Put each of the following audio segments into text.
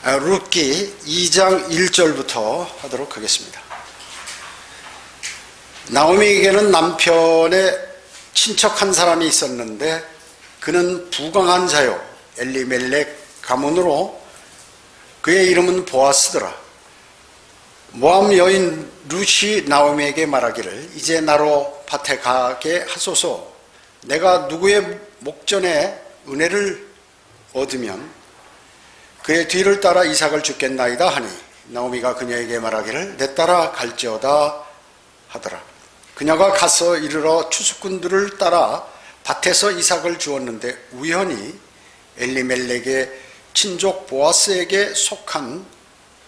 룻기 2장 1절부터 하도록 하겠습니다. 나오미에게는 남편의 친척 한 사람이 있었는데 그는 부강한 자요 엘리멜렉 가문으로 그의 이름은 보아스더라. 모압 여인 룻이 나오미에게 말하기를 이제 나로 밭에 가게 하소서. 내가 누구의 목전에 은혜를 얻으면 그의 뒤를 따라 이삭을 죽겠나이다 하니 나오미가 그녀에게 말하기를 내 따라 갈지어다 하더라. 그녀가 가서 이르러 추수꾼들을 따라 밭에서 이삭을 주었는데 우연히 엘리멜렉의 친족 보아스에게 속한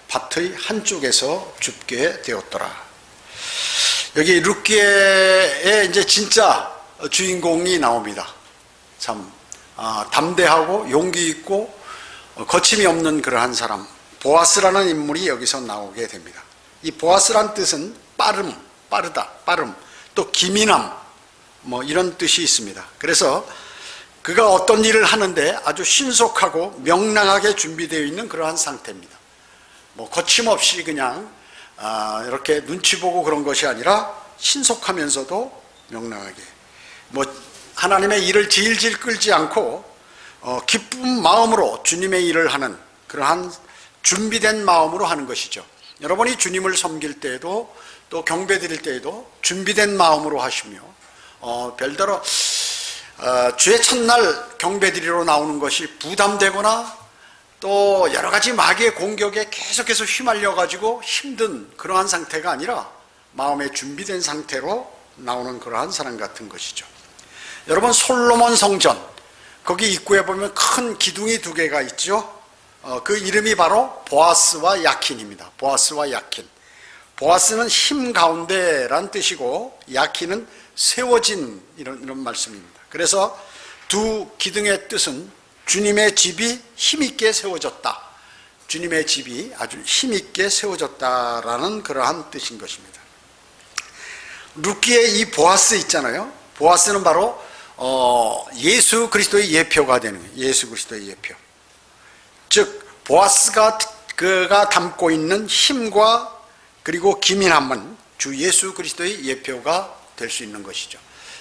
밭의 한쪽에서 줍게 되었더라. 여기 룻기의 이제 진짜 주인공이 나옵니다. 참 담대하고 용기 있고 거침이 없는 그러한 사람 보아스라는 인물이 여기서 나오게 됩니다. 이 보아스란 뜻은 빠름, 빠르다, 빠름, 또 기민함 뭐 이런 뜻이 있습니다. 그래서 그가 어떤 일을 하는데 아주 신속하고 명랑하게 준비되어 있는 그러한 상태입니다. 뭐 거침없이 그냥 이렇게 눈치 보고 그런 것이 아니라 신속하면서도 명랑하게 뭐 하나님의 일을 질질 끌지 않고 기쁜 마음으로 주님의 일을 하는 그러한 준비된 마음으로 하는 것이죠. 여러분이 주님을 섬길 때에도 또 경배 드릴 때에도 준비된 마음으로 하시며 별대로 주의 첫날 경배 드리러 나오는 것이 부담되거나 또 여러 가지 마귀의 공격에 계속해서 휘말려 가지고 힘든 그러한 상태가 아니라 마음에 준비된 상태로 나오는 그러한 사람 같은 것이죠. 여러분 솔로몬 성전 거기 입구에 보면 큰 기둥이 두 개가 있죠. 그 이름이 바로 보아스와 야킨입니다. 보아스와 야킨. 보아스는 힘 가운데란 뜻이고 야킨은 세워진 이런 말씀입니다. 그래서 두 기둥의 뜻은 주님의 집이 힘있게 세워졌다. 주님의 집이 아주 힘있게 세워졌다라는 그러한 뜻인 것입니다. 룻기의 이 보아스 있잖아요. 보아스는 바로 예수 그리스도의 예표가 되는 거예요. 예수 그리스도의 예표. 즉 보아스가 그가 담고 있는 힘과 그리고 기민함은 주 예수 그리스도의 예표가 될 수 있는 것이죠.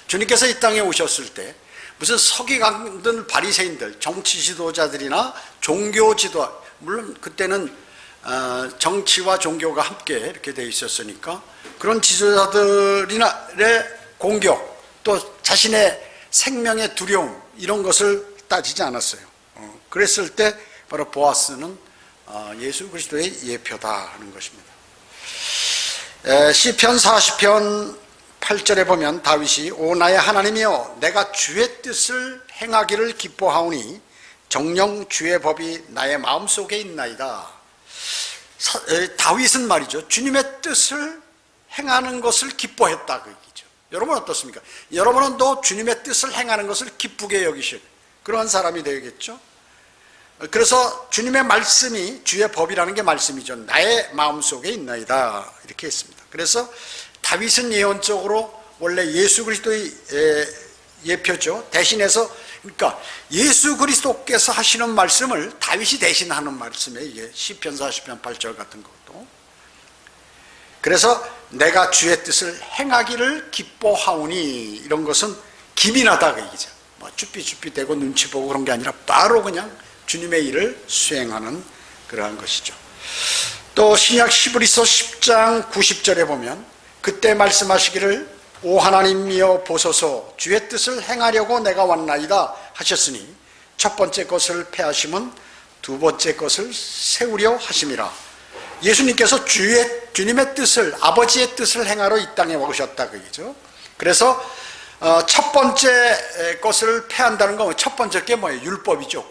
주님께서 이 땅에 오셨을 때 무슨 서기관들, 바리새인들, 정치 지도자들이나 종교 지도, 물론 그때는 정치와 종교가 함께 이렇게 되어 있었으니까 그런 지도자들의 공격 또 자신의 생명의 두려움 이런 것을 따지지 않았어요. 그랬을 때 바로 보아스는 예수 그리스도의 예표다 하는 것입니다. 시편 40편 8절에 보면 다윗이 오 나의 하나님이여 내가 주의 뜻을 행하기를 기뻐하오니 정녕 주의 법이 나의 마음속에 있나이다. 다윗은 말이죠 주님의 뜻을 행하는 것을 기뻐했다 그 얘기죠. 여러분 어떻습니까? 여러분은 또 주님의 뜻을 행하는 것을 기쁘게 여기실 그러한 사람이 되겠죠. 그래서 주님의 말씀이 주의 법이라는 게 말씀이죠. 나의 마음속에 있나이다 이렇게 했습니다. 그래서 다윗은 예언적으로 원래 예수 그리스도의 예표죠. 대신해서 그러니까 예수 그리스도께서 하시는 말씀을 다윗이 대신하는 말씀이에요. 이게 시편 40편 8절 같은 것도. 그래서 내가 주의 뜻을 행하기를 기뻐하오니 이런 것은 기민하다 그 얘기죠. 뭐 쭈삐쭈삐대고 눈치 보고 그런 게 아니라 바로 그냥 주님의 일을 수행하는 그러한 것이죠. 또 신약 히브리서 10장 90절에 보면 그때 말씀하시기를 오 하나님이여 보소서 주의 뜻을 행하려고 내가 왔나이다 하셨으니 첫 번째 것을 패하심은 두 번째 것을 세우려 하심이라. 예수님께서 주님의 뜻을 아버지의 뜻을 행하러 이 땅에 오셨다 그 얘기죠. 그래서 첫 번째 것을 패한다는 건 첫 번째 게 뭐예요? 율법이죠.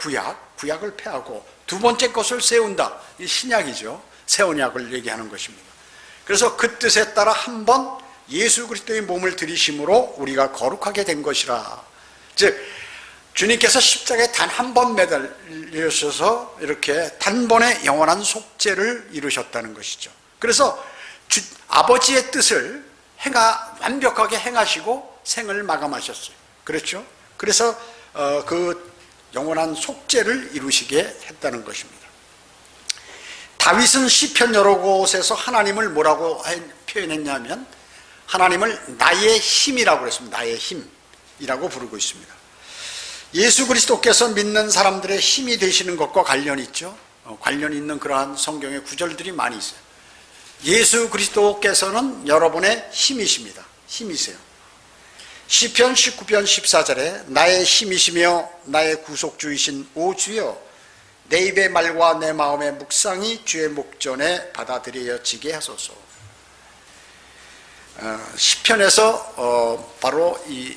구약을 패하고 두 번째 것을 세운다. 이 신약이죠. 새 언약을 얘기하는 것입니다. 그래서 그 뜻에 따라 한 번 예수 그리스도의 몸을 들이심으로 우리가 거룩하게 된 것이라. 즉 주님께서 십자가에 단 한 번 매달리셔서 이렇게 단번에 영원한 속죄를 이루셨다는 것이죠. 그래서 아버지의 뜻을 완벽하게 행하시고 생을 마감하셨어요. 그렇죠? 그래서 그 영원한 속죄를 이루시게 했다는 것입니다. 다윗은 시편 여러 곳에서 하나님을 뭐라고 표현했냐면 하나님을 나의 힘이라고 그랬습니다. 나의 힘이라고 부르고 있습니다. 예수 그리스도께서 믿는 사람들의 힘이 되시는 것과 관련이 있죠. 관련 있는 그러한 성경의 구절들이 많이 있어요. 예수 그리스도께서는 여러분의 힘이십니다. 힘이세요. 시편 19편 14절에 나의 힘이시며 나의 구속주이신 오 주여 내 입의 말과 내 마음의 묵상이 주의 목전에 받아들여지게 하소서. 시편에서 바로 이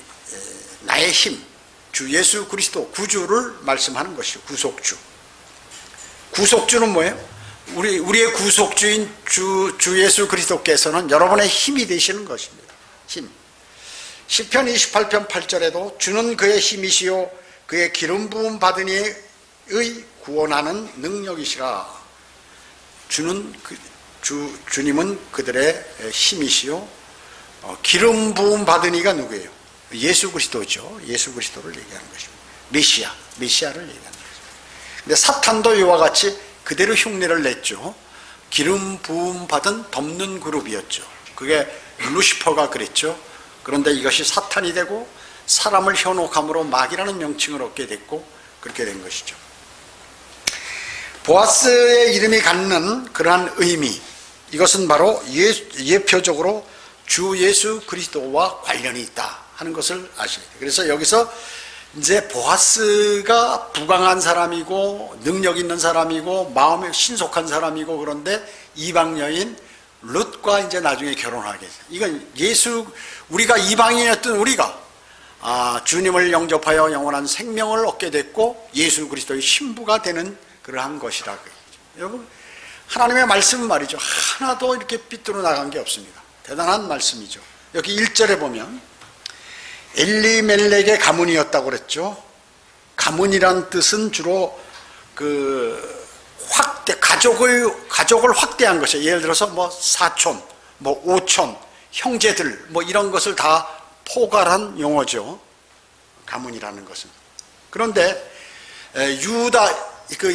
나의 힘, 주 예수 그리스도 구주를 말씀하는 것이죠. 구속주. 구속주는 뭐예요? 우리의 구속주인 주 예수 그리스도께서는 여러분의 힘이 되시는 것입니다. 힘. 시편 28편 8절에도 주는 그의 힘이시요 그의 기름 부음 받은 이의 구원하는 능력이시라. 주님은 그들의 힘이시요 기름 부음 받은 이가 누구예요? 예수 그리스도죠. 예수 그리스도를 얘기하는 것입니다. 메시아를 얘기하는 것입니다. 근데 사탄도 이와 같이 그대로 흉내를 냈죠. 기름 부음 받은 덮는 그룹이었죠. 그게 루시퍼가 그랬죠. 그런데 이것이 사탄이 되고 사람을 현혹함으로 마귀라는 명칭을 얻게 됐고 그렇게 된 것이죠. 보아스의 이름이 갖는 그러한 의미, 이것은 바로 예표적으로 주 예수 그리스도와 관련이 있다 하는 것을 아셔야 돼요. 그래서 여기서 이제 보아스가 부강한 사람이고 능력 있는 사람이고 마음에 신속한 사람이고 그런데 이방 여인 룻과 이제 나중에 결혼하게 돼요. 이건 우리가 이방인이었던 우리가 주님을 영접하여 영원한 생명을 얻게 됐고 예수 그리스도의 신부가 되는 그러한 것이라. 여러분, 하나님의 말씀은 말이죠. 하나도 이렇게 삐뚤어 나간 게 없습니다. 대단한 말씀이죠. 여기 1절에 보면 엘리멜렉의 가문이었다고 그랬죠. 가문이란 뜻은 주로 가족을 확대한 것이에요. 예를 들어서 뭐 사촌, 뭐 오촌, 형제들, 뭐 이런 것을 다 포괄한 용어죠. 가문이라는 것은. 그런데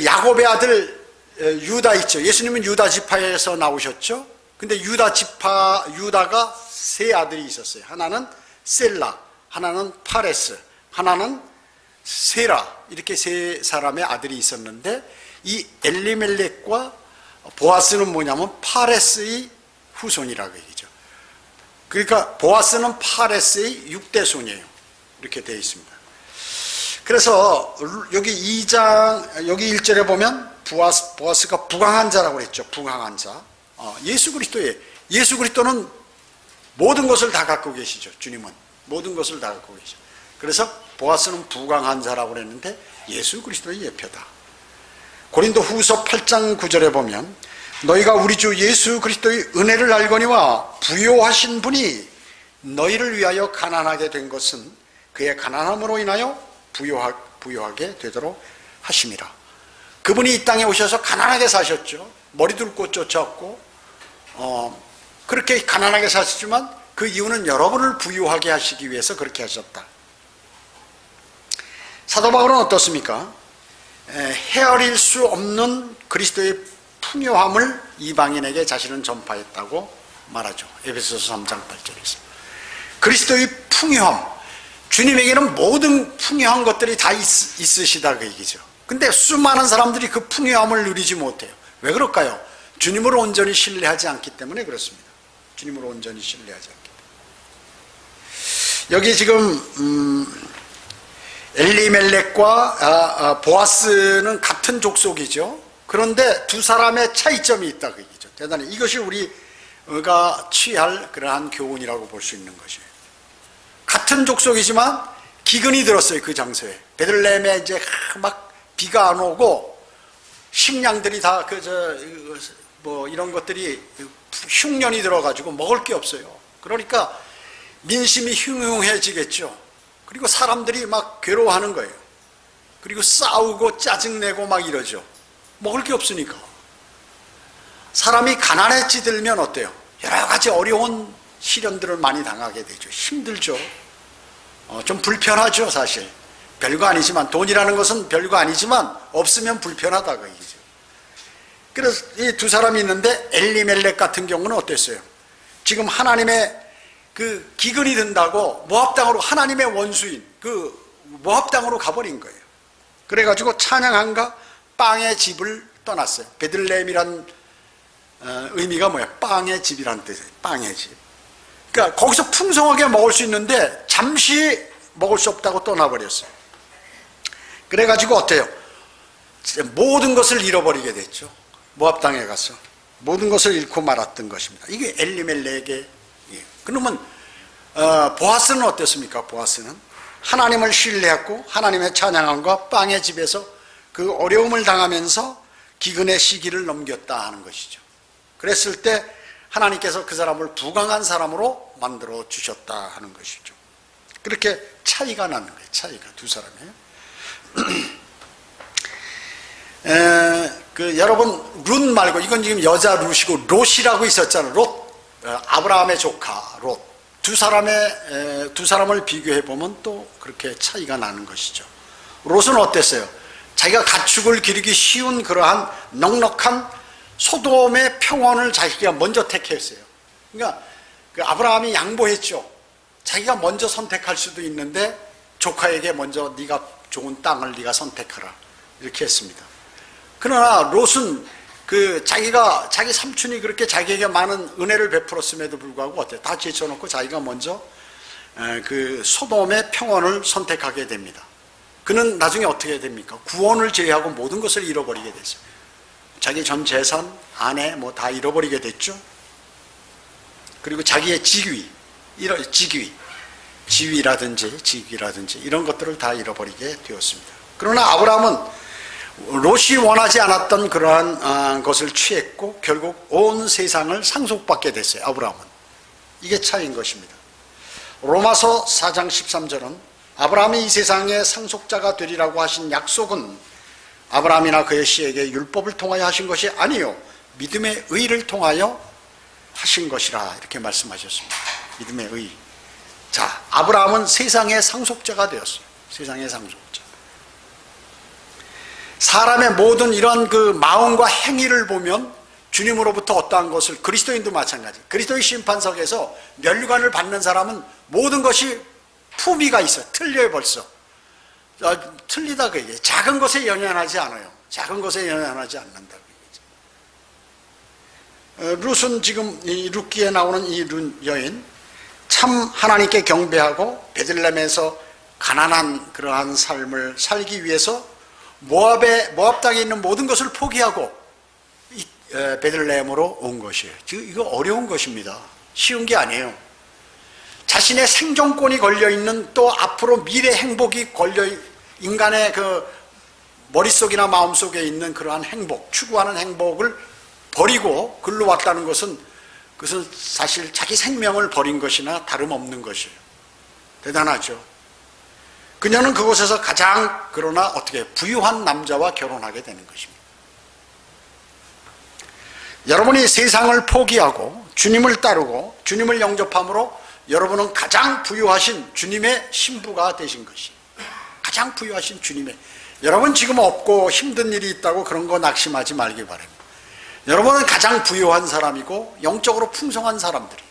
야곱의 아들 유다 있죠. 예수님은 유다 지파에서 나오셨죠. 근데 유다가 세 아들이 있었어요. 하나는 셀라, 하나는 파레스, 하나는 세라, 이렇게 세 사람의 아들이 있었는데 이 엘리멜렉과 보아스는 뭐냐면 파레스의 후손이라고 얘기죠. 그러니까 보아스는 파레스의 6대 손이에요. 이렇게 되어 있습니다. 그래서 여기 2장 여기 1절에 보면 보아스가 부강한 자라고 그랬죠. 부강한 자. 예수 그리스도는 모든 것을 다 갖고 계시죠. 주님은 모든 것을 다 갖고 계시죠. 그래서 보아스는 부강한 자라고 그랬는데 예수 그리스도의 예표다. 고린도 후서 8장 9절에 보면 너희가 우리 주 예수 그리스도의 은혜를 알거니와 부요하신 분이 너희를 위하여 가난하게 된 것은 그의 가난함으로 인하여 부요하게 되도록 하심이라. 그분이 이 땅에 오셔서 가난하게 사셨죠. 머리 둘 곳 쫓아왔고 그렇게 가난하게 사셨지만 그 이유는 여러분을 부유하게 하시기 위해서 그렇게 하셨다. 사도 바울은 어떻습니까? 헤아릴 수 없는 그리스도의 풍요함을 이방인에게 자신은 전파했다고 말하죠. 에베소서 3장 8절에서. 그리스도의 풍요함, 주님에게는 모든 풍요한 것들이 다 있으시다 그 얘기죠. 근데 수많은 사람들이 그 풍요함을 누리지 못해요. 왜 그럴까요? 주님을 온전히 신뢰하지 않기 때문에 그렇습니다. 주님을 온전히 신뢰하지 않기 때문에. 여기 지금 엘리멜렉과 보아스는 같은 족속이죠. 그런데 두 사람의 차이점이 있다 그 얘기죠. 대단히 이것이 우리가 취할 그러한 교훈이라고 볼 수 있는 것이에요. 같은 족속이지만 기근이 들었어요. 그 장소에 베들레헴에 이제 막 비가 안 오고 식량들이 다 이런 것들이 흉년이 들어가지고 먹을 게 없어요. 그러니까 민심이 흉흉해지겠죠. 그리고 사람들이 막 괴로워하는 거예요. 그리고 싸우고 짜증내고 막 이러죠. 먹을 게 없으니까. 사람이 가난에 찌들면 어때요? 여러 가지 어려운 시련들을 많이 당하게 되죠. 힘들죠. 좀 불편하죠, 사실. 별거 아니지만, 돈이라는 것은 별거 아니지만 없으면 불편하다 그 얘기죠. 그래서 이 두 사람이 있는데 엘리멜렉 같은 경우는 어땠어요? 지금 하나님의 그 기근이 든다고 모압 땅으로, 하나님의 원수인 그 모압 땅으로 가버린 거예요. 그래가지고 찬양함과 빵의 집을 떠났어요. 베들레헴이란 의미가 뭐야? 빵의 집이란 뜻이에요. 빵의 집. 그러니까 거기서 풍성하게 먹을 수 있는데 잠시 먹을 수 없다고 떠나버렸어요. 그래가지고 어때요? 모든 것을 잃어버리게 됐죠. 모압 땅에 가서 모든 것을 잃고 말았던 것입니다. 이게 엘리멜렉의. 그러면 보아스는 어땠습니까? 보아스는 하나님을 신뢰했고 하나님의 찬양함과 빵의 집에서 그 어려움을 당하면서 기근의 시기를 넘겼다 하는 것이죠. 그랬을 때 하나님께서 그 사람을 부강한 사람으로 만들어 주셨다 하는 것이죠. 그렇게 차이가 나는 거예요. 차이가 두 사람이에요. 여러분 룻 말고, 이건 지금 여자 룻이고 롯이라고 있었잖아요. 롯, 아브라함의 조카 롯. 두 사람을 비교해 보면 또 그렇게 차이가 나는 것이죠. 롯은 어땠어요? 자기가 가축을 기르기 쉬운 그러한 넉넉한 소돔의 평원을 자기가 먼저 택했어요. 그러니까 그 아브라함이 양보했죠. 자기가 먼저 선택할 수도 있는데 조카에게 먼저 네가 좋은 땅을 네가 선택하라 이렇게 했습니다. 그러나 롯은 자기 삼촌이 그렇게 자기에게 많은 은혜를 베풀었음에도 불구하고 어때요? 다 제쳐놓고 자기가 먼저 그 소돔의 평원을 선택하게 됩니다. 그는 나중에 어떻게 됩니까? 구원을 제외하고 모든 것을 잃어버리게 됐어요. 자기 전 재산, 아내 뭐 다 잃어버리게 됐죠. 그리고 자기의 지위라든지 이런 것들을 다 잃어버리게 되었습니다. 그러나 아브라함은 롯이 원하지 않았던 그러한 것을 취했고 결국 온 세상을 상속받게 됐어요. 아브라함은. 이게 차이인 것입니다. 로마서 4장 13절은 아브라함이 이 세상의 상속자가 되리라고 하신 약속은 아브라함이나 그의 씨에게 율법을 통하여 하신 것이 아니요 믿음의 의를 통하여 하신 것이라 이렇게 말씀하셨습니다. 믿음의 의. 자, 아브라함은 세상의 상속자가 되었어요. 세상의 상속자. 사람의 모든 이런 그 마음과 행위를 보면 주님으로부터 어떠한 것을, 그리스도인도 마찬가지. 그리스도의 심판석에서 면류관을 받는 사람은 모든 것이 품위가 있어요. 틀려요 벌써. 틀리다 그 얘기예요. 작은 것에 연연하지 않아요. 작은 것에 연연하지 않는다 그 얘기죠. 룻은 지금 이 룻기에 나오는 이 룻 여인, 참 하나님께 경배하고 베들레헴에서 가난한 그러한 삶을 살기 위해서 모압 땅에 있는 모든 것을 포기하고 베들레헴으로 온 것이에요. 이거 어려운 것입니다. 쉬운 게 아니에요. 자신의 생존권이 걸려있는, 또 앞으로 미래 행복이 인간의 그 머릿속이나 마음속에 있는 그러한 행복, 추구하는 행복을 버리고 글로 왔다는 것은, 그것은 사실 자기 생명을 버린 것이나 다름없는 것이에요. 대단하죠. 그녀는 그곳에서 가장 그러나 어떻게 부유한 남자와 결혼하게 되는 것입니다. 여러분이 세상을 포기하고 주님을 따르고 주님을 영접함으로 여러분은 가장 부유하신 주님의 신부가 되신 것이에요. 가장 부유하신 주님의. 여러분 지금 없고 힘든 일이 있다고 그런 거 낙심하지 말기 바랍니다. 여러분은 가장 부유한 사람이고 영적으로 풍성한 사람들이에요.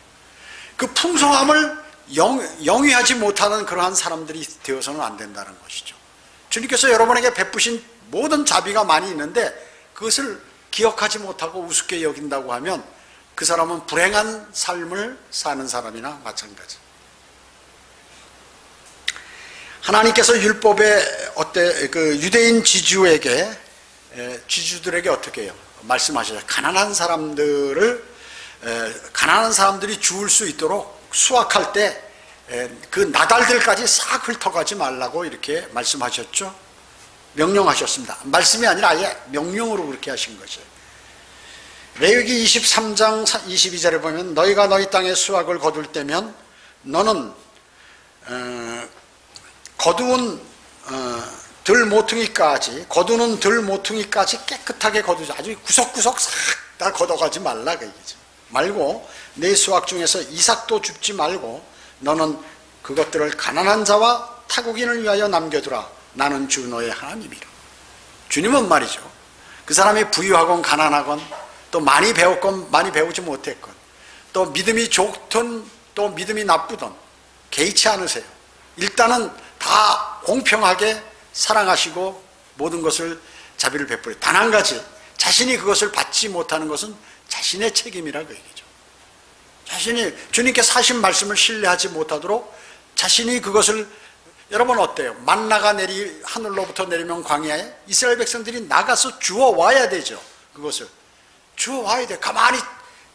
그 풍성함을 영위하지 못하는 그러한 사람들이 되어서는 안 된다는 것이죠. 주님께서 여러분에게 베푸신 모든 자비가 많이 있는데 그것을 기억하지 못하고 우습게 여긴다고 하면 그 사람은 불행한 삶을 사는 사람이나 마찬가지. 하나님께서 율법에 유대인 지주들에게 어떻게 해요? 말씀하셔요. 가난한 사람들이 죽을 수 있도록 수확할 때 그 나달들까지 싹 훑어가지 말라고 이렇게 말씀하셨죠. 명령하셨습니다. 말씀이 아니라 아예 명령으로 그렇게 하신 것이에요. 레위기 23장 22절에 보면 너희가 너희 땅에 수확을 거둘 때면 너는 거두는 들 모퉁이까지 깨끗하게 거두자. 아주 구석구석 싹 다 걷어가지 말라 그 얘기죠. 말고 내 수확 중에서 이삭도 줍지 말고 너는 그것들을 가난한 자와 타국인을 위하여 남겨두라. 나는 주 너의 하나님이라. 주님은 말이죠. 그 사람이 부유하건 가난하건 또 많이 배웠건 많이 배우지 못했건 또 믿음이 좋든 또 믿음이 나쁘든 개의치 않으세요. 일단은 다 공평하게 사랑하시고 모든 것을 자비를 베풀어요. 단 한 가지, 자신이 그것을 받지 못하는 것은 자신의 책임이라고 얘기죠. 자신이 주님께서 하신 말씀을 신뢰하지 못하도록 자신이 그것을, 여러분 어때요? 만나가 하늘로부터 내리면 광야에 이스라엘 백성들이 나가서 주워와야 되죠. 그것을 주워와야 돼. 가만히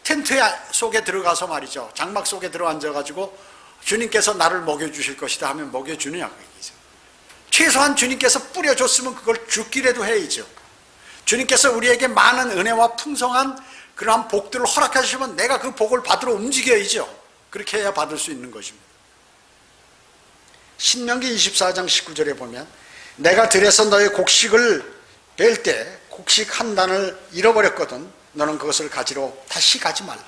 텐트 속에 들어가서 말이죠. 장막 속에 들어앉아가지고 주님께서 나를 먹여주실 것이다 하면 먹여주느냐고 얘기죠. 최소한 주님께서 뿌려줬으면 그걸 죽기라도 해야죠. 주님께서 우리에게 많은 은혜와 풍성한 그러한 복들을 허락해 주시면 내가 그 복을 받으러 움직여야죠. 그렇게 해야 받을 수 있는 것입니다. 신명기 24장 19절에 보면 내가 들에서 너의 곡식을 벨 때 곡식 한 단을 잃어버렸거든 너는 그것을 가지러 다시 가지 말라.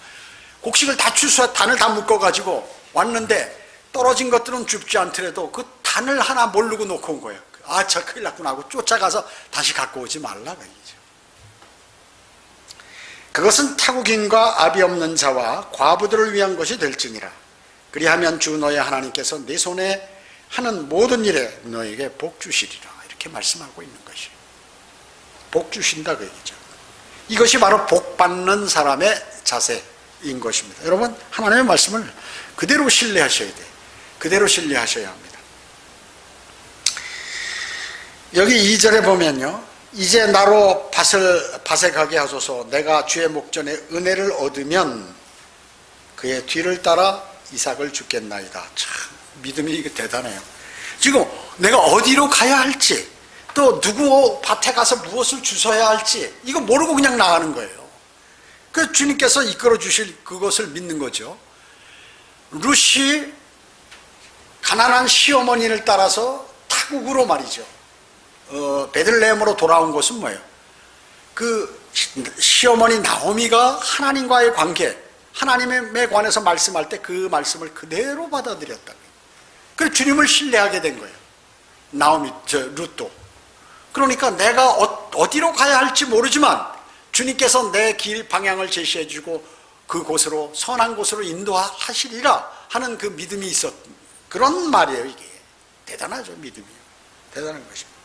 곡식을 다 추수해 단을 다 묶어가지고 왔는데 떨어진 것들은 줍지 않더라도 그 단을 하나 모르고 놓고 온 거예요. 아, 저 큰일 났구나 하고 쫓아가서 다시 갖고 오지 말라 그 얘기죠. 그것은 타국인과 압이 없는 자와 과부들을 위한 것이 될지니라. 그리하면 주 너의 하나님께서 네 손에 하는 모든 일에 너에게 복 주시리라. 이렇게 말씀하고 있는 것이에요. 복 주신다 그 얘기죠. 이것이 바로 복 받는 사람의 자세인 것입니다. 여러분, 하나님의 말씀을 그대로 신뢰하셔야 돼요. 그대로 신뢰하셔야 합니다. 여기 2절에 보면요, 이제 나로 밭에 가게 하소서. 내가 주의 목전에 은혜를 얻으면 그의 뒤를 따라 이삭을 주겠나이다. 참 믿음이 이게 대단해요. 지금 내가 어디로 가야 할지, 또 누구 밭에 가서 무엇을 주워야 할지 이거 모르고 그냥 나가는 거예요. 그 주님께서 이끌어 주실 그것을 믿는 거죠. 룻이 가난한 시어머니를 따라서 타국으로 말이죠, 베들레헴으로 돌아온 것은 뭐예요? 그 시어머니 나오미가 하나님과의 관계, 하나님에 관해서 말씀할 때 그 말씀을 그대로 받아들였다. 그래서 주님을 신뢰하게 된 거예요. 룻도. 그러니까 내가 어디로 가야 할지 모르지만 주님께서 내 길 방향을 제시해 주고 그곳으로, 선한 곳으로 인도하시리라 하는 그 믿음이 있었, 그런 말이에요. 이게 대단하죠. 믿음이요. 대단한 것입니다.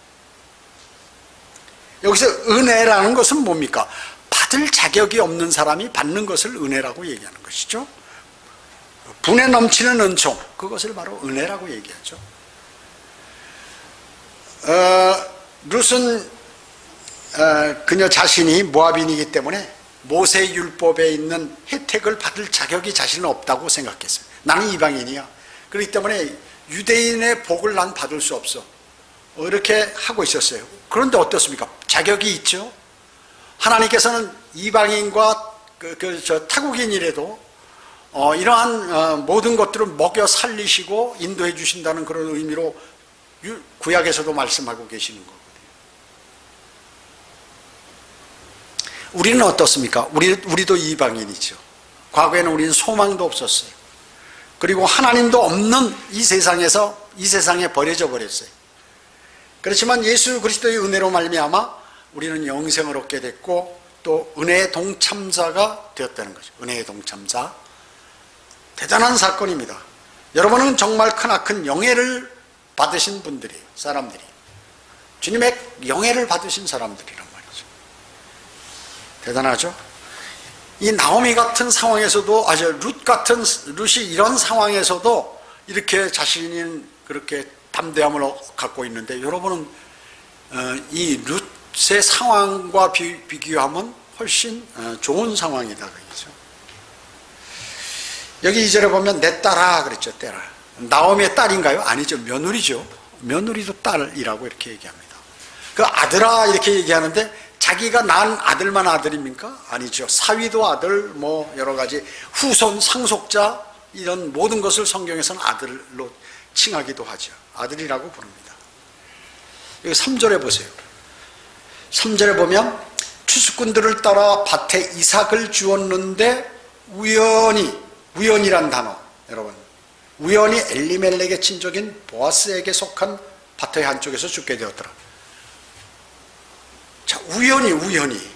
여기서 은혜라는 것은 뭡니까? 받을 자격이 없는 사람이 받는 것을 은혜라고 얘기하는 것이죠. 분에 넘치는 은총, 그것을 바로 은혜라고 얘기하죠. 룻은 그녀 자신이 모압인이기 때문에 모세 율법에 있는 혜택을 받을 자격이 자신은 없다고 생각했어요. 나는 이방인이야. 그렇기 때문에 유대인의 복을 난 받을 수 없어. 이렇게 하고 있었어요. 그런데 어떻습니까? 자격이 있죠. 하나님께서는 이방인과 타국인이라도 이러한 모든 것들을 먹여 살리시고 인도해 주신다는 그런 의미로 구약에서도 말씀하고 계시는 거거든요. 우리는 어떻습니까? 우리도 이방인이죠. 과거에는 우리는 소망도 없었어요. 그리고 하나님도 없는 이 세상에 버려져 버렸어요. 그렇지만 예수 그리스도의 은혜로 말미암아 우리는 영생을 얻게 됐고 또 은혜의 동참자가 되었다는 거죠. 은혜의 동참자. 대단한 사건입니다. 여러분은 정말 크나큰 영예를 받으신 분들이에요. 사람들이. 주님의 영예를 받으신 사람들이란 말이죠. 대단하죠? 이 나오미 같은 상황에서도, 룻이 이런 상황에서도 이렇게 자신이 그렇게 담대함을 갖고 있는데, 여러분은 이 룻의 상황과 비교하면 훨씬 좋은 상황이다. 그렇죠? 여기 2절에 보면 내 딸아 그랬죠. 딸아. 나오미의 딸인가요? 아니죠. 며느리죠. 며느리도 딸이라고 이렇게 얘기합니다. 그 아들아 이렇게 얘기하는데 자기가 낳은 아들만 아들입니까? 아니죠. 사위도 아들, 뭐 여러 가지 후손, 상속자, 이런 모든 것을 성경에서는 아들로 칭하기도 하죠. 아들이라고 부릅니다. 여기 3절에 보세요. 3절에 보면 추수꾼들을 따라 밭에 이삭을 주었는데 우연이란 단어, 여러분, 우연히 엘리멜렉의 친족인 보아스에게 속한 밭의 한쪽에서 죽게 되었더라. 자, 우연히.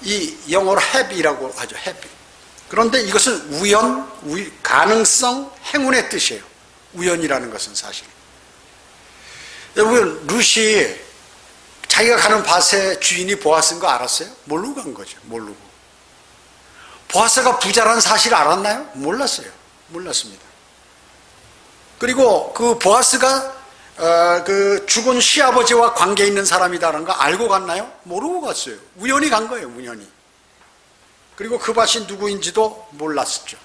이 영어로 happy라고 하죠. happy. 그런데 이것은 가능성, 행운의 뜻이에요. 우연이라는 것은 사실. 여러분, 룻이 자기가 가는 밭의 주인이 보아스인 거 알았어요? 모르고 간 거죠. 모르고. 보아스가 부자라는 사실을 알았나요? 몰랐습니다. 그리고 그 보아스가 그 죽은 시아버지와 관계 있는 사람이다라는 거 알고 갔나요? 모르고 갔어요. 우연히 간 거예요. 우연히. 그리고 그 밭이 누구인지도 몰랐죠.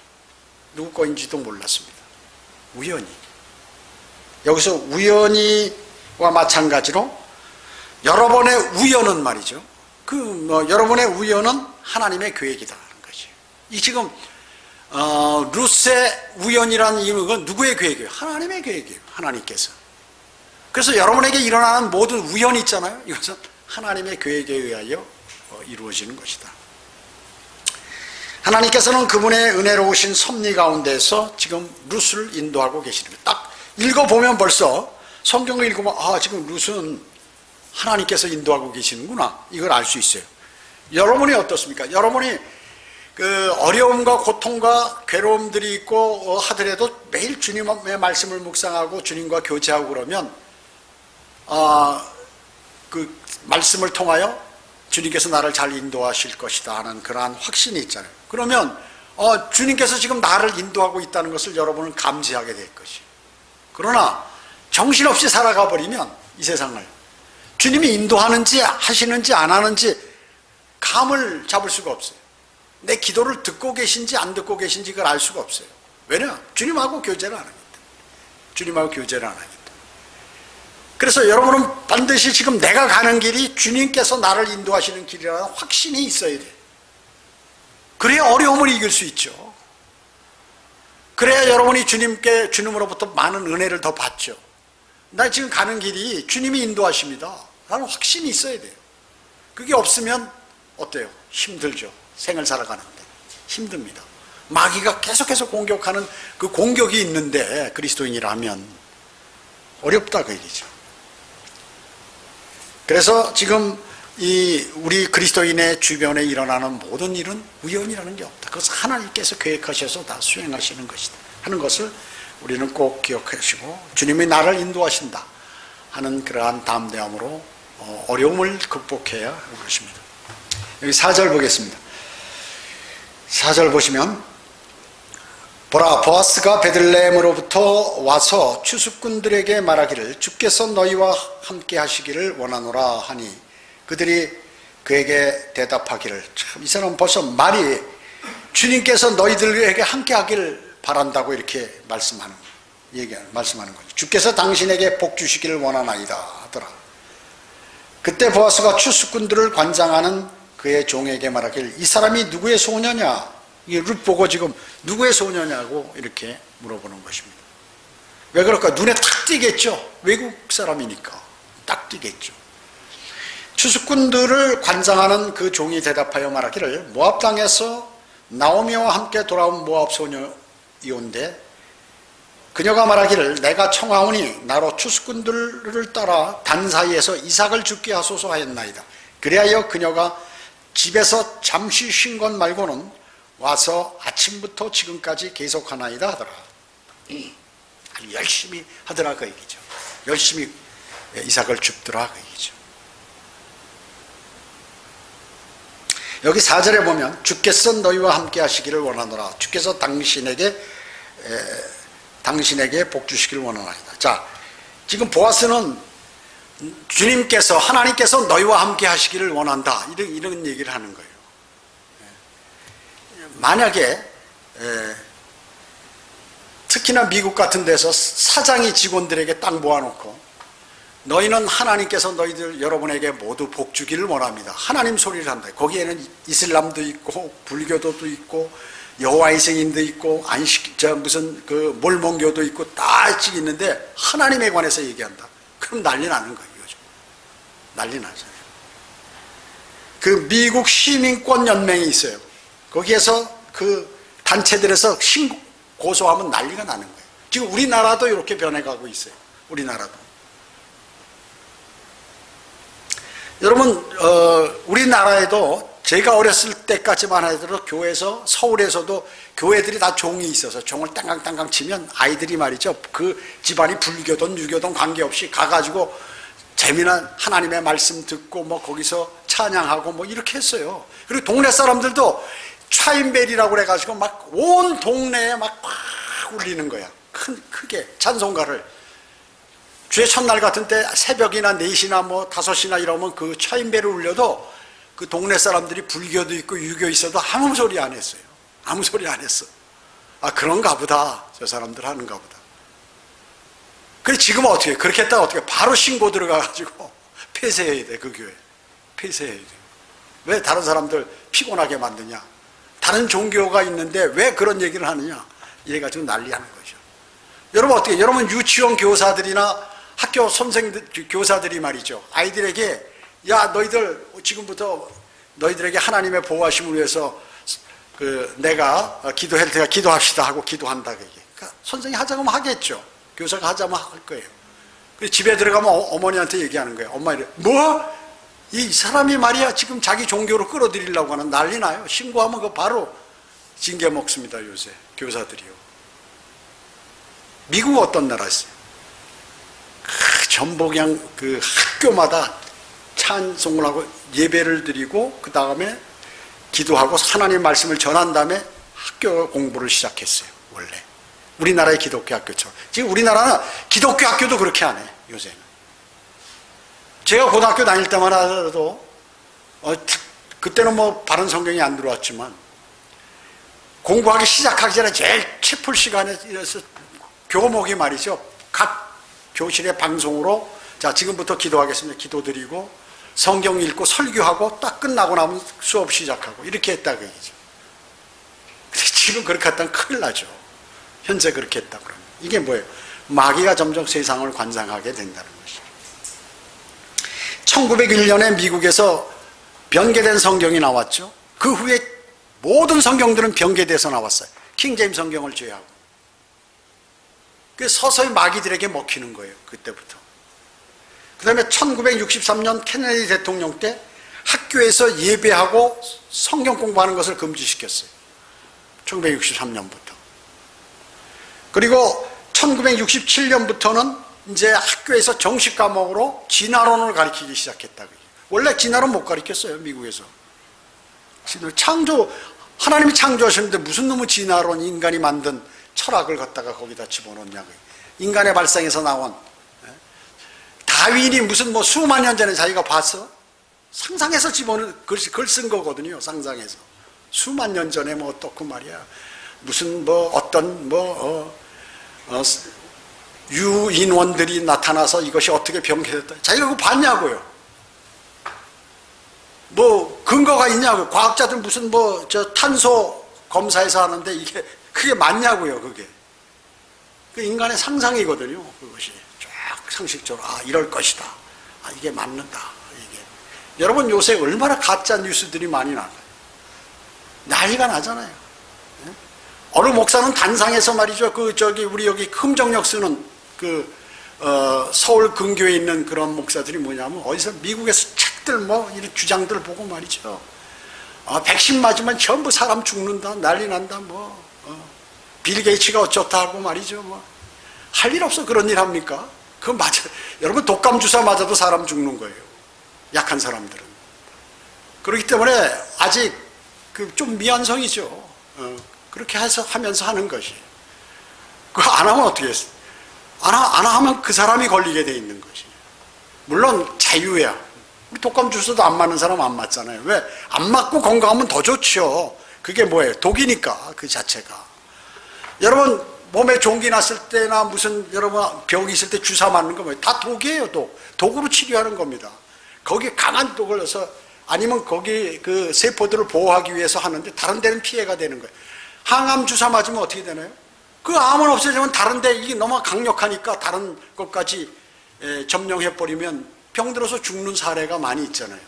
누구 거인지도 몰랐습니다. 우연히. 여기서 우연히와 마찬가지로 여러분의 우연은 말이죠. 여러분의 우연은 하나님의 계획이다라는 것이에요. 이 지금 룻의 우연이라는 이유는 누구의 계획이에요? 하나님의 계획이에요. 하나님께서. 그래서 여러분에게 일어나는 모든 우연이 있잖아요. 이것은 하나님의 계획에 의하여 이루어지는 것이다. 하나님께서는 그분의 은혜로우신 섭리 가운데서 지금 룻을 인도하고 계시는 거예요. 딱 읽어보면 벌써 성경을 읽으면 지금 룻은 하나님께서 인도하고 계시는구나. 이걸 알 수 있어요. 여러분이 어떻습니까? 여러분이 그 어려움과 고통과 괴로움들이 있고 하더라도 매일 주님의 말씀을 묵상하고 주님과 교제하고 그러면 그 말씀을 통하여 주님께서 나를 잘 인도하실 것이다 하는 그러한 확신이 있잖아요. 그러면 주님께서 지금 나를 인도하고 있다는 것을 여러분은 감지하게 될 것이에요. 그러나 정신없이 살아가 버리면 이 세상을 주님이 인도하는지 하시는지 안 하는지 감을 잡을 수가 없어요. 내 기도를 듣고 계신지 안 듣고 계신지 그걸 알 수가 없어요. 왜냐? 주님하고 교제를 안 합니다. 주님하고 교제를 안 합니다. 그래서 여러분은 반드시 지금 내가 가는 길이 주님께서 나를 인도하시는 길이라는 확신이 있어야 돼요. 그래야 어려움을 이길 수 있죠. 그래야 여러분이 주님으로부터 많은 은혜를 더 받죠. 나 지금 가는 길이 주님이 인도하십니다 라는 확신이 있어야 돼요. 그게 없으면 어때요? 힘들죠. 생을 살아가는데 힘듭니다. 마귀가 계속해서 공격하는 그 공격이 있는데 그리스도인이라면 어렵다 그 얘기죠. 그래서 지금 우리 그리스도인의 주변에 일어나는 모든 일은 우연이라는 게 없다. 그것은 하나님께서 계획하셔서 다 수행하시는 것이다 하는 것을 우리는 꼭 기억하시고 주님이 나를 인도하신다 하는 그러한 담대함으로 어려움을 극복해야 하는 것입니다. 여기 4절 보겠습니다. 4절 보시면 보라, 보아스가 베들레헴으로부터 와서 추수꾼들에게 말하기를 주께서 너희와 함께 하시기를 원하노라 하니 그들이 그에게 대답하기를, 참 이 사람은 벌써 말이 주님께서 너희들에게 함께 하기를 바란다고 이렇게 말씀하는 거죠. 주께서 당신에게 복 주시기를 원하나이다 하더라. 그때 보아스가 추수꾼들을 관장하는 그의 종에게 말하기를 이 사람이 누구의 소녀냐? 이게 룻 보고 지금 누구의 소녀냐고 이렇게 물어보는 것입니다. 왜 그럴까? 눈에 탁 띄겠죠. 외국 사람이니까 딱 띄겠죠. 추수꾼들을 관장하는 그 종이 대답하여 말하기를 모압 땅에서 나오미와 함께 돌아온 모압 소녀이온데 그녀가 말하기를 내가 청하오니 나로 추수꾼들을 따라 단 사이에서 이삭을 죽게 하소서 하였나이다. 그리하여 그녀가 집에서 잠시 쉰 것 말고는 와서 아침부터 지금까지 계속하나이다 하더라. 아주 열심히 하더라 그 얘기죠. 열심히 이삭을 줍더라 그 얘기죠. 여기 4절에 보면 주께서 너희와 함께 하시기를 원하노라. 주께서 당신에게 복 주시기를 원하나이다. 자, 지금 보아스는 주님께서 하나님께서 너희와 함께 하시기를 원한다 이런 얘기를 하는 거예요. 만약에 특히나 미국 같은 데서 사장이 직원들에게 딱 모아놓고 너희는 하나님께서 여러분에게 모두 복 주기를 원합니다. 하나님 소리를 한다. 거기에는 이슬람도 있고 불교도도 있고 여호와의 증인도 있고 무슨 그 몰몬교도 있고 다 있는데 하나님에 관해서 얘기한다. 그럼 난리 나는 거예요. 난리 나잖아요. 그 미국 시민권 연맹이 있어요. 거기에서 그 단체들에서 고소하면 난리가 나는 거예요. 지금 우리나라도 이렇게 변해가고 있어요. 우리나라도. 여러분, 우리나라에도 제가 어렸을 때까지만 하더라도 교회에서, 서울에서도 교회들이 다 종이 있어서 종을 땅강땅강 치면 아이들이 말이죠. 그 집안이 불교든 유교든 관계없이 가가지고 재미난 하나님의 말씀 듣고 뭐 거기서 찬양하고 뭐 이렇게 했어요. 그리고 동네 사람들도 차인벨이라고 그래가지고 막 온 동네에 막 울리는 거야. 크게 찬송가를. 주의 첫날 같은 때 새벽이나 4시나 뭐 5시나 이러면 그 차인벨을 울려도 그 동네 사람들이 불교도 있고 유교 있어도 아무 소리 안 했어요. 아무 소리 안 했어. 아, 그런가 보다. 저 사람들 하는가 보다. 그래, 지금은 어떻게 해? 그렇게 했다가 어떻게 해? 바로 신고 들어가가지고 폐쇄해야 돼, 그 교회. 폐쇄해야 돼. 왜 다른 사람들 피곤하게 만드냐? 다른 종교가 있는데 왜 그런 얘기를 하느냐? 이래가지고 난리하는 거죠. 여러분 어떻게 해요? 여러분 유치원 교사들이나 학교 선생들, 교사들이 말이죠. 아이들에게 야, 너희들 지금부터 너희들에게 하나님의 보호하심을 위해서 내가 기도할 테니까 기도합시다 하고 기도한다. 그러니까 선생이 하자고 하면 하겠죠. 교사가 하자면 할 거예요. 그래서 집에 들어가면 어머니한테 얘기하는 거예요. 엄마 이래, 뭐? 이 사람이 말이야 지금 자기 종교로 끌어들이려고 하는 난리 나요. 신고하면 그 바로 징계 먹습니다. 요새 교사들이요. 미국 어떤 나라 있어요? 전부 그냥 그 학교마다 찬송을 하고 예배를 드리고 그 다음에 기도하고 하나님 말씀을 전한 다음에 학교 공부를 시작했어요. 원래 우리나라의 기독교 학교처럼. 지금 우리나라는 기독교 학교도 그렇게 안 해. 요새는. 제가 고등학교 다닐 때만 하더라도 그때는 뭐 바른 성경이 안 들어왔지만 공부하기 시작하기 전에 제일 책 풀 시간에 이래서 교목이 말이죠. 각 교실의 방송으로 자, 지금부터 기도하겠습니다. 기도드리고 성경 읽고 설교하고 딱 끝나고 나면 수업 시작하고 이렇게 했다 그 얘기죠. 근데 지금 그렇게 했다면 큰일 나죠. 현재 그렇게 했다 그러면. 이게 뭐예요? 마귀가 점점 세상을 관장하게 된다는 것이죠. 1901년에 미국에서 변개된 성경이 나왔죠. 그 후에 모든 성경들은 변개돼서 나왔어요. 킹제임스 성경을 제외하고. 그 서서히 마귀들에게 먹히는 거예요. 그때부터. 그 다음에 1963년 케네디 대통령 때 학교에서 예배하고 성경 공부하는 것을 금지시켰어요. 1963년부터. 그리고 1967년부터는 이제 학교에서 정식 과목으로 진화론을 가르치기 시작했다. 원래 진화론 못 가르쳤어요. 미국에서. 하나님이 창조하셨는데 무슨 놈의 진화론, 인간이 만든 철학을 갖다가 거기다 집어넣냐고요. 인간의 발상에서 나온 다윈이 무슨 뭐 수만 년 전에 자기가 봤어? 상상해서 집어넣은 글 쓴 거거든요. 상상해서 수만 년 전에 뭐 어떻고 말이야. 무슨 뭐 어떤 유인원들이 나타나서 이것이 어떻게 변개됐다. 자기가 그거 봤냐고요. 뭐 근거가 있냐고요. 과학자들 무슨 뭐 저 탄소 검사에서 하는데 이게 그게 맞냐고요. 그게 그 인간의 상상이거든요. 그것이 쫙 상식적으로 이럴 것이다. 이게 맞는다. 이게 여러분 요새 얼마나 가짜 뉴스들이 많이 나가요. 난리가 나잖아요. 어느 목사는 단상에서 말이죠. 우리 여기 흠정역 쓰는 서울 근교에 있는 그런 목사들이 뭐냐면 어디서 미국에서 책들 뭐 이런 주장들 보고 말이죠. 백신 맞으면 전부 사람 죽는다. 난리 난다. 빌 게이츠가 어쩌다 하고 말이죠. 할 일 없어 그런 일 합니까? 그거 맞아. 여러분 독감 주사 맞아도 사람 죽는 거예요. 약한 사람들은. 그렇기 때문에 아직 좀 미완성이죠. 그렇게 해서 하면서 하는 것이. 그거 안 하면 어떻게 했어? 안 하면 그 사람이 걸리게 돼 있는 것이. 물론 자유야. 우리 독감 주사도 안 맞는 사람 안 맞잖아요. 왜? 안 맞고 건강하면 더 좋죠. 그게 뭐예요? 독이니까 그 자체가. 여러분 몸에 종기 났을 때나 무슨 여러분 병이 있을 때 주사 맞는 거 뭐예요? 다 독이에요. 독으로 치료하는 겁니다. 거기에 강한 독을 넣어서 아니면 거기 그 세포들을 보호하기 위해서 하는데 다른 데는 피해가 되는 거예요. 항암 주사 맞으면 어떻게 되나요? 그 암은 없어지면 다른 데 이게 너무 강력하니까 다른 것까지 점령해버리면 병들어서 죽는 사례가 많이 있잖아요.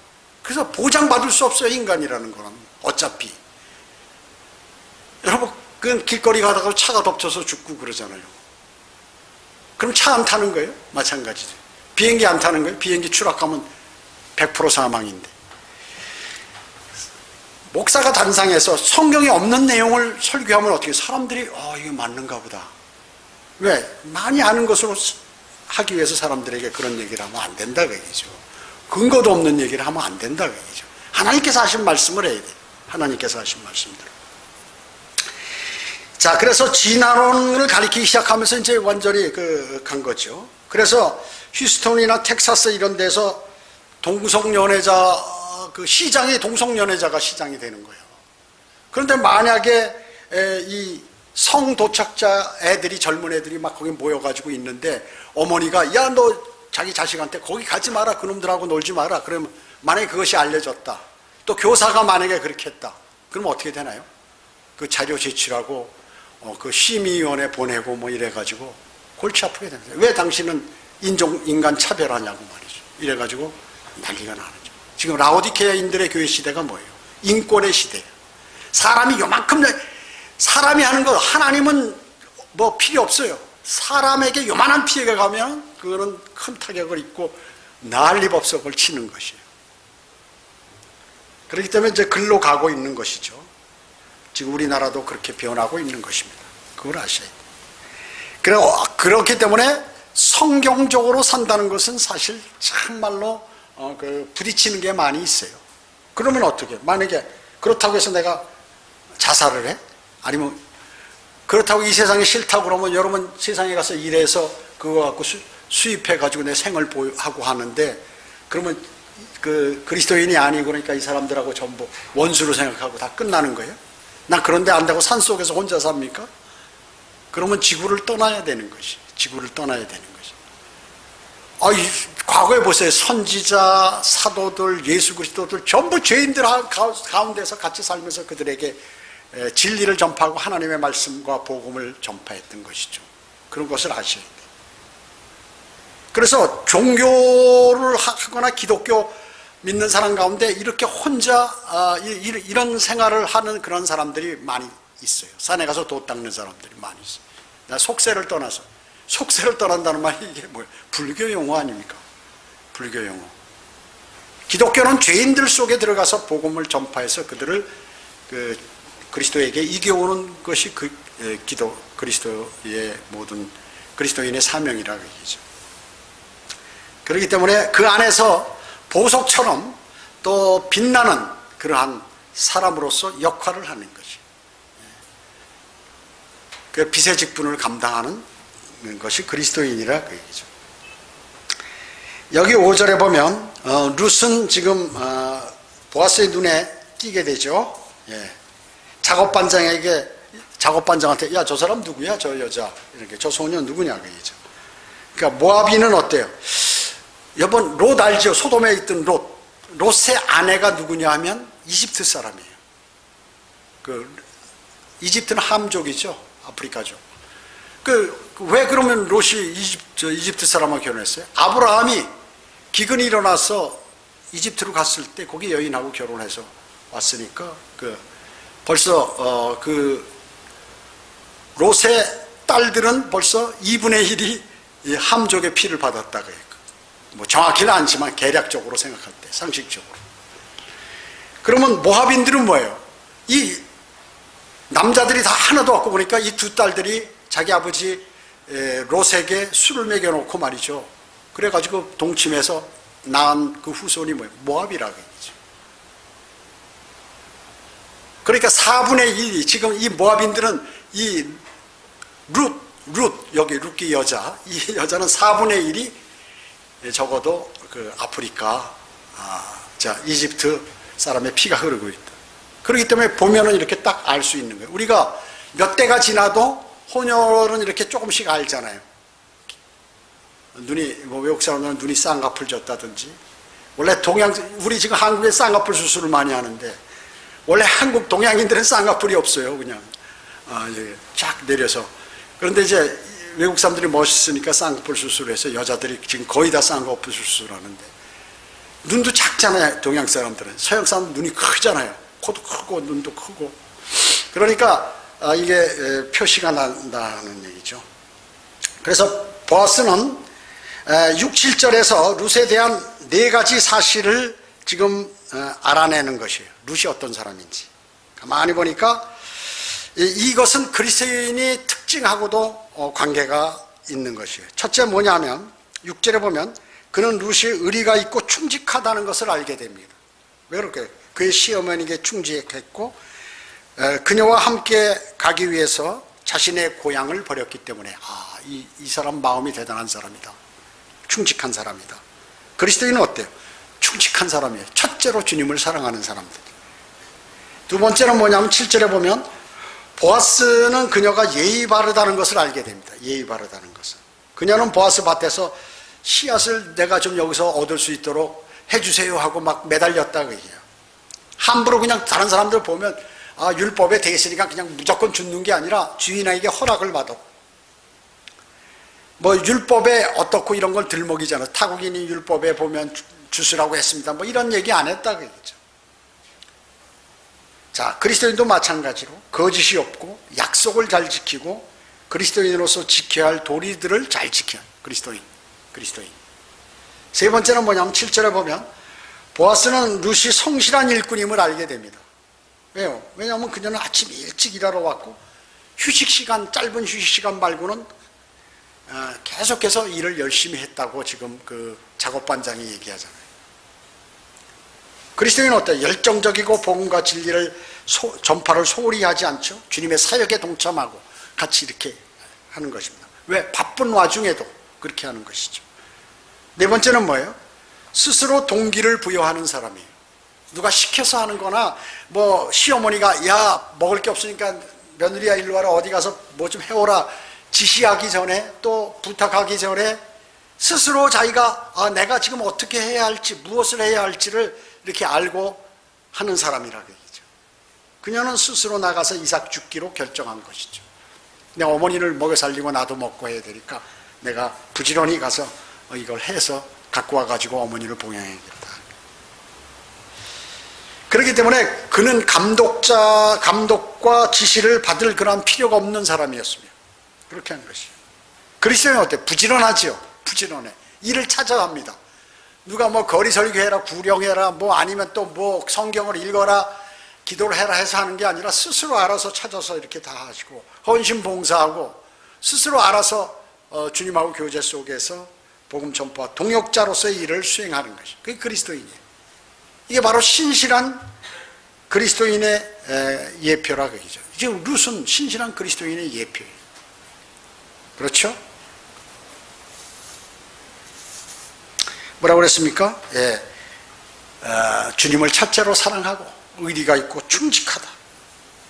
그래서 보장받을 수 없어요. 인간이라는 거는 어차피. 여러분 그 길거리 가다가 차가 덮쳐서 죽고 그러잖아요. 그럼 차 안 타는 거예요? 마찬가지죠. 비행기 안 타는 거예요? 비행기 추락하면 100% 사망인데. 목사가 단상에서 성경에 없는 내용을 설교하면 어떻게 사람들이 이거 맞는가 보다. 왜? 많이 아는 것으로 하기 위해서 사람들에게 그런 얘기를 하면 안 된다 그 얘기죠. 근거도 없는 얘기를 하면 안 된다 그 얘기죠. 하나님께서 하신 말씀을 해야 돼. 하나님께서 하신 말씀들. 자, 그래서 진화론을 가리키기 시작하면서 이제 완전히 간 거죠. 그래서 휴스턴이나 텍사스 이런 데서 동성연애자 시장이 동성연애자가 시장이 되는 거예요. 그런데 만약에 이 성도착자 애들이 젊은 애들이 막 거기 모여가지고 있는데 어머니가 야 너 자기 자식한테 거기 가지 마라 그놈들하고 놀지 마라 그러면 만약에 그것이 알려졌다 또 교사가 만약에 그렇게 했다 그러면 어떻게 되나요? 그 자료 제출하고 그 심의위원회 보내고 뭐 이래가지고 골치 아프게 됩니다. 왜 당신은 인간 차별하냐고 말이죠. 이래가지고 난리가 나는 거죠. 지금 라오디케아인들의 교회 시대가 뭐예요? 인권의 시대예요. 사람이 요만큼 사람이 하는 거 하나님은 뭐 필요 없어요. 사람에게 요만한 피해가 가면 그거는 큰 타격을 입고 난리법석을 치는 것이에요. 그렇기 때문에 이제 글로 가고 있는 것이죠. 지금 우리나라도 그렇게 변하고 있는 것입니다. 그걸 아셔야 돼요. 그렇기 때문에 성경적으로 산다는 것은 사실 참말로 부딪히는 게 많이 있어요. 그러면 어떻게? 만약에 그렇다고 해서 내가 자살을 해? 아니면 그렇다고 이 세상이 싫다고 그러면 여러분 세상에 가서 일해서 그거 갖고 수입해 가지고 내 생을 보하고 하는데 그러면 그 그리스도인이 아니고 그러니까 이 사람들하고 전부 원수로 생각하고 다 끝나는 거예요? 난 그런데 안 되고 산속에서 혼자 삽니까? 그러면 지구를 떠나야 되는 것이. 지구를 떠나야 되는 것이. 과거에 보세요. 선지자, 사도들, 예수 그리스도들 전부 죄인들 가운데서 같이 살면서 그들에게 진리를 전파하고 하나님의 말씀과 복음을 전파했던 것이죠. 그런 것을 아셔야 돼요. 그래서 종교를 하거나 기독교 믿는 사람 가운데 이렇게 혼자 이런 생활을 하는 그런 사람들이 많이 있어요. 산에 가서 돛 닦는 사람들이 많이 있어요. 속세를 떠나서. 속세를 떠난다는 말이 이게 뭐예요? 불교 용어 아닙니까? 불교 용어. 기독교는 죄인들 속에 들어가서 복음을 전파해서 그들을 그리스도에게 이겨오는 것이 그리스도의 모든 그리스도인의 사명이라고 얘기죠. 그렇기 때문에 그 안에서 보석처럼 또 빛나는 그러한 사람으로서 역할을 하는 것이. 그 빛의 직분을 감당하는 것이 그리스도인이라 그 얘기죠. 여기 5절에 보면 룻은 지금 보아스의 눈에 띄게 되죠. 예. 작업반장한테 야 저 사람 누구야? 저 여자 이렇게 저 소년 누구냐 그 얘기죠. 그러니까 모아비는 어때요? 여러분 롯 알죠? 소돔에 있던 롯의 아내가 누구냐 하면 이집트 사람이에요. 이집트는 함족이죠. 아프리카죠. 왜 그러면 롯이 이집트 사람하고 결혼했어요? 아브라함이 기근이 일어나서 이집트로 갔을 때 거기 여인하고 결혼해서 왔으니까 벌써 롯의 딸들은 벌써 2분의 1이 함족의 피를 받았다고 해요. 뭐 정확히는 않지만 계략적으로 생각할 때 상식적으로. 그러면 모압인들은 뭐예요? 이 남자들이 다 하나도 없고 보니까 이 두 딸들이 자기 아버지 롯에게 술을 먹여놓고 말이죠. 그래가지고 동침해서 낳은 그 후손이 뭐예요? 모압이라고 얘기죠. 그러니까 4분의 1이 지금 이 모압인들은 이 여기 룻기 여자, 이 여자는 4분의 1이 적어도 그 아프리카, 이집트 사람의 피가 흐르고 있다. 그렇기 때문에 보면은 이렇게 딱 알 수 있는 거예요. 우리가 몇 대가 지나도 혼혈은 이렇게 조금씩 알잖아요. 외국 사람들은 눈이 쌍꺼풀 졌다든지. 원래 우리 지금 한국에 쌍꺼풀 수술을 많이 하는데, 원래 한국 동양인들은 쌍꺼풀이 없어요. 그냥 쫙 내려서. 그런데 이제 외국 사람들이 멋있으니까 쌍꺼풀 수술을 해서 여자들이 지금 거의 다 쌍꺼풀 수술을 하는데, 눈도 작잖아요. 동양 사람들은. 서양 사람은 눈이 크잖아요. 코도 크고 눈도 크고. 그러니까 이게 표시가 난다는 얘기죠. 그래서 보아스는 6, 7절에서 룻에 대한 네 가지 사실을 지금 알아내는 것이에요. 룻이 어떤 사람인지. 가만히 보니까 이것은 그리스도인이 특징하고도 관계가 있는 것이에요. 첫째 뭐냐면 6절에 보면 그는 룻이 의리가 있고 충직하다는 것을 알게 됩니다. 왜 그럴까요? 그의 시어머니에게 충직했고 그녀와 함께 가기 위해서 자신의 고향을 버렸기 때문에 이 사람 마음이 대단한 사람이다. 충직한 사람이다. 그리스도인은 어때요? 충직한 사람이에요. 첫째로 주님을 사랑하는 사람들. 두 번째는 뭐냐면 7절에 보면 보아스는 그녀가 예의 바르다는 것을 알게 됩니다. 예의 바르다는 것을. 그녀는 보아스 밭에서 씨앗을 내가 좀 여기서 얻을 수 있도록 해주세요 하고 막 매달렸다 그얘기해요. 함부로 그냥 다른 사람들 보면 율법에 돼 있으니까 그냥 무조건 줍는 게 아니라 주인에게 허락을 받아. 뭐 율법에 어떻고 이런 걸 들먹이잖아. 타국인이 율법에 보면 주스라고 했습니다. 뭐 이런 얘기 안 했다 그 얘기죠. 자, 그리스도인도 마찬가지로 거짓이 없고 약속을 잘 지키고 그리스도인으로서 지켜야 할 도리들을 잘 지켜요. 그리스도인. 세 번째는 뭐냐면 7절에 보면 보아스는 룻이 성실한 일꾼임을 알게 됩니다. 왜요? 왜냐하면 그녀는 아침 일찍 일하러 왔고 짧은 휴식 시간 말고는 계속해서 일을 열심히 했다고 지금 그 작업반장이 얘기하잖아요. 그리스도인은 어때요? 열정적이고 복음과 진리를 전파를 소홀히 하지 않죠. 주님의 사역에 동참하고 같이 이렇게 하는 것입니다. 왜? 바쁜 와중에도 그렇게 하는 것이죠. 네 번째는 뭐예요? 스스로 동기를 부여하는 사람이에요. 누가 시켜서 하는 거나 뭐 시어머니가 야 먹을 게 없으니까 며느리야 일로 와라 어디 가서 뭐 좀 해오라 지시하기 전에 또 부탁하기 전에 스스로 자기가 내가 지금 어떻게 해야 할지 무엇을 해야 할지를 이렇게 알고 하는 사람이라고 얘기죠. 그녀는 스스로 나가서 이삭 죽기로 결정한 것이죠. 내 어머니를 먹여 살리고 나도 먹고 해야 되니까 내가 부지런히 가서 이걸 해서 갖고 와가지고 어머니를 봉양해야겠다. 그렇기 때문에 그는 감독과 지시를 받을 그런 필요가 없는 사람이었으며 그렇게 한 것이에요. 그리스도인은 어때요? 부지런하죠. 부지런해. 일을 찾아갑니다. 누가 뭐 거리 설교해라, 구령해라, 뭐 아니면 또 뭐 성경을 읽어라, 기도를 해라 해서 하는 게 아니라 스스로 알아서 찾아서 이렇게 다 하시고 헌신 봉사하고 스스로 알아서 주님하고 교제 속에서 복음 전파 동역자로서의 일을 수행하는 것이 그게 그리스도인이에요. 이게 바로 신실한 그리스도인의 예표라 그러죠. 이제 룻은 신실한 그리스도인의 예표예요. 그렇죠? 뭐라고 그랬습니까? 예, 주님을 첫째로 사랑하고 의리가 있고 충직하다.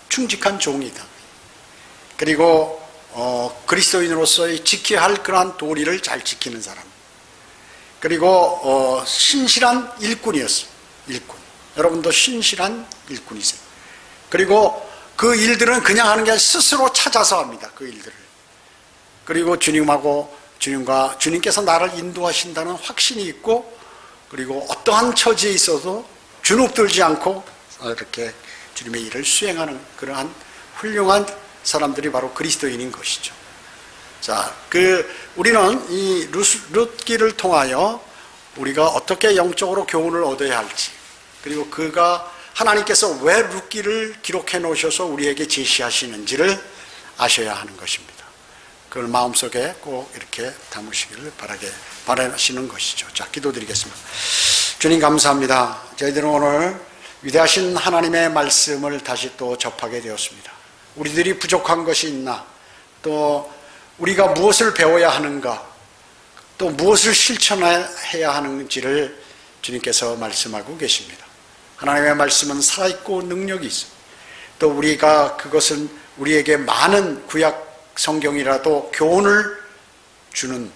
충직한 종이다. 그리고 그리스도인으로서의 지켜야 할 그러한 도리를 잘 지키는 사람. 그리고 신실한 일꾼이었어요. 일꾼. 여러분도 신실한 일꾼이세요. 그리고 그 일들은 그냥 하는 게 아니라 스스로 찾아서 합니다. 그 일들을. 그리고 주님께서 나를 인도하신다는 확신이 있고 그리고 어떠한 처지에 있어도 주눅들지 않고 이렇게 주님의 일을 수행하는 그러한 훌륭한 사람들이 바로 그리스도인인 것이죠. 자, 우리는 이 룻기를 통하여 우리가 어떻게 영적으로 교훈을 얻어야 할지 그리고 하나님께서 왜 룻기를 기록해 놓으셔서 우리에게 제시하시는지를 아셔야 하는 것입니다. 그걸 마음속에 꼭 이렇게 담으시기를 바라시는 것이죠. 자, 기도드리겠습니다. 주님 감사합니다. 저희들은 오늘 위대하신 하나님의 말씀을 다시 또 접하게 되었습니다. 우리들이 부족한 것이 있나, 또 우리가 무엇을 배워야 하는가, 또 무엇을 실천해야 하는지를 주님께서 말씀하고 계십니다. 하나님의 말씀은 살아있고 능력이 있습니다. 또 우리가 그것은 우리에게 많은 구약 성경이라도 교훈을 주는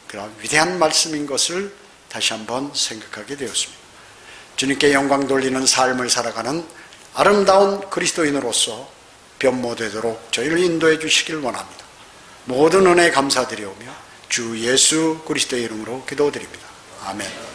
그런 위대한 말씀인 것을 다시 한번 생각하게 되었습니다. 주님께 영광 돌리는 삶을 살아가는 아름다운 그리스도인으로서 변모되도록 저희를 인도해 주시길 원합니다. 모든 은혜 감사드리오며 주 예수 그리스도의 이름으로 기도드립니다. 아멘.